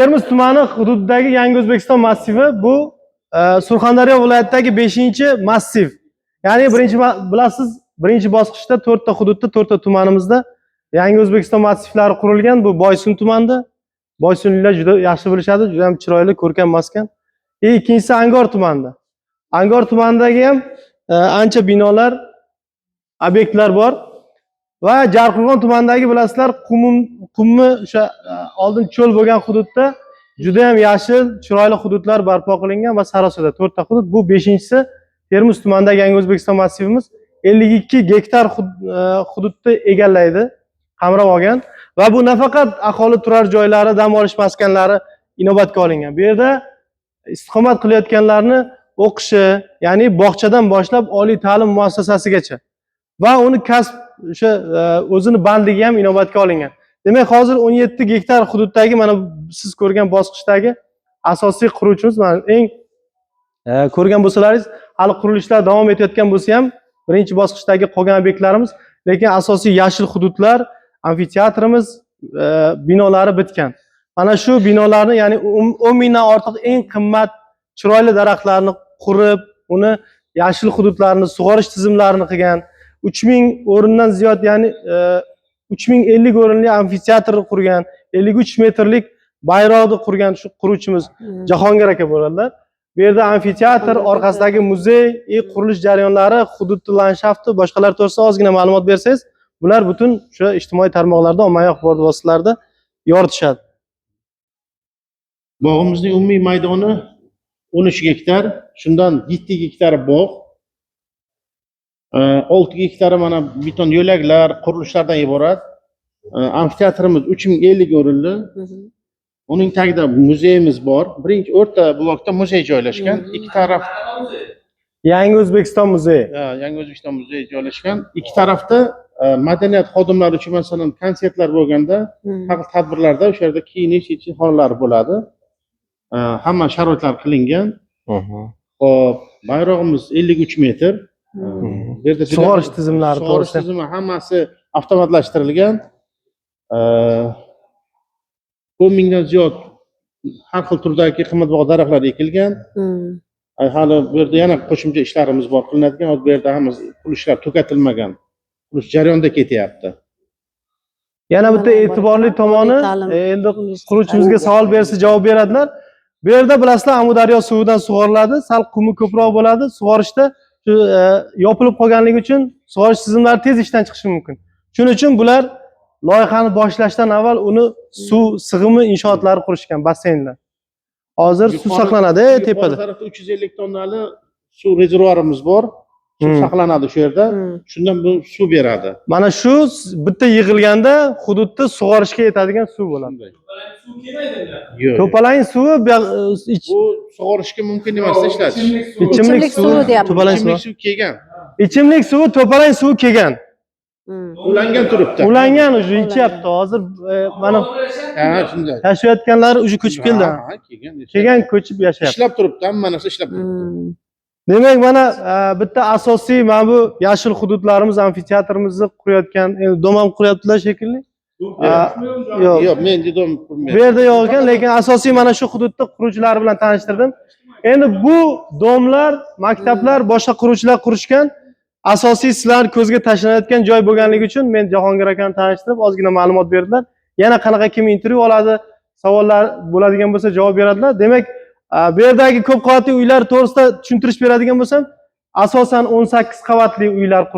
Termiz tumani hududidagi Yangi O'zbekiston massivi bu Surxondaryo viloyatidagi 5-massiv. Ya'ni bilasiz, birinchi bosqichda 4 ta hududda, 4 ta tumanimizda Yangi O'zbekiston massivlari qurilgan. Bu Boysun tumanida. Boysunliklar juda yaxshi bilishadi, juda ham chiroyli, ko'rkam maskan. Ikkinchisi Angor tumanida. Angor tumanidagi ham ancha binolar, obyektlar bor. Va Jarqo'rg'on tumanidagi bilasizlar, qummi o'sha oldin cho'l bo'lgan hududda juda ham yashil, chiroyli hududlar barpo qilingan va Sarosada 4 ta hudud. Bu 5-chisi Termiz tumanidagi Yangi O'zbekiston massivimiz 52 gektar hududni egallaydi, qamrab olgan va bu nafaqat aholi turar joylari, dam olish maskanlari inobatga olingan. Bu yerda istiqomat qilayotganlarni o'qishi, ya'ni bog'chadan boshlab oliy ta'lim muassasasigacha va uni kasb o'sha o'zini bandligi ham inobatga olingan. Demak, hozir 17 gektar hududdagi mana siz ko'rgan bosqichdagi asosiy quruvchimiz, mana eng ko'rgan bo'lsalaringiz, hali qurilishlar davom etayotgan bo'lsa ham, birinchi bosqichdagi qolgan obyektlarimiz, lekin asosiy yashil hududlar, amfiteatrimiz binolari bitgan. Mana shu binolarni, ya'ni 10 mingdan ortiq eng qimmat chiroyli daraxtlarni qurib, uni yashil hududlarni, sug'orish tizimlarini qilgan, 3000 o'rindan ziyod, ya'ni 3050 o'rinli amfiteatr qurgan, 53 metrlik bayroqni qurgan shu quruvchimiz Jahongir aka bo'ladilar. Bu yerda amfiteatr, orqasidagi muzey, qurilish jarayonlari, hududni landshafti, boshqalar to'g'risida ozgina ma'lumot bersangiz, bular butun o'sha ijtimoiy tarmoqlarda, ommaviy axborot vositalarida yoritishadi. Bog'imizning umumiy maydoni 13 gektar, shundan 7 gektari bog', 6 gektari mana beton yo'laklar, qurilishlardan iborat. Amfiteatrimiz 3050 o'rinli. Uning tagida muzeyimiz bor. Birinchi o'rta blokda muzey joylashgan. Ikki taraf Yangi O'zbekiston muzeyi. Yangi O'zbekiston muzeyi joylashgan. Ikki tarafda madaniyat xodimlari uchun, masalan, konsertlar bo'lganda, xalq tadbirlarda o'sha yerda kiyinish, ichish xonalari bo'ladi. Hamma sharoitlar qilingan. Xo'p, bayrog'imiz 53 metr. Sug'orish tizimlari Sug'orish tizimi hammasi avtomatlashtirilgan. 10 mingdan ziyod har xil turdagi qimmatbaho daraxtlar ekilgan. Hali bu yerda yana qo'shimcha ishlarimiz bor qilinadigan. Bu yerda hammasi qurishlar tugatilmagan. Qurish jarayonida ketyapti. Yana bitta e'tiborli tomoni, endi quruvchimizga savol bersa javob beradilar. Bu yerda bilasizlar, Amudaryo suvidan sug'oriladi, sal qumi ko'proq bo'ladi. Sug'orishda shu yopilib qolganligi uchun sug'orish tizimlari tez ishdan chiqishi mumkin. Shuning uchun bular loyihani boshlashdan avval uni suv sig'imi inshootlari qurishgan, basseynlar. Hozir suv saqlanadi tepada. Bu tarafda 350 tonnali suv rezervuarimiz bor. Suv saqlanadi shu yerda. Shundan bu suv beradi. Mana shu bitta yig'ilganda hududda sug'orishga yetadigan suv bo'ladi. Suv kelmaydi. Yo'q. To'polon suvi bu sug'orishga mumkin emas ishlatish. Ichimlik suvi deyapti. Ichimlik suv kelgan. Ichimlik suvi, to'polon suvi kelgan. Ulangan turibdi. Ulangan уже ichyapti. Hozir mana shunday. yashayotganlar уже ko'chib keldi. Kelgan ko'chib yashayapti. Ishlab turibdi, hamma narsa ishlab turibdi. Demak, mana bitta asosiy mana bu yashil hududlarimiz, amfiteatrimizni qurayotgan, endi dom ham quryaptilar shekilli. Yo'q, men dom qurmayman. Bu yerda yo'q ekan, lekin asosiy mana shu hududda quruvchilar bilan tanishtirdim. Endi bu domlar, maktablar, boshqa quruvchilar qurishgan, asosiy sizlar ko'zga tashlanayotgan joy bo'lganligi uchun men Jahongir akani tanishtirib, ozgina ma'lumot berdilar. Yana qanaqa kim intervyu oladi, savollar bo'ladigan bo'lsa javob beradilar. Demak, bu yerdagi ko'p qavatli uylar to'g'risida tushuntirish beradigan bo'lsam, asosan 18 qavatli uylar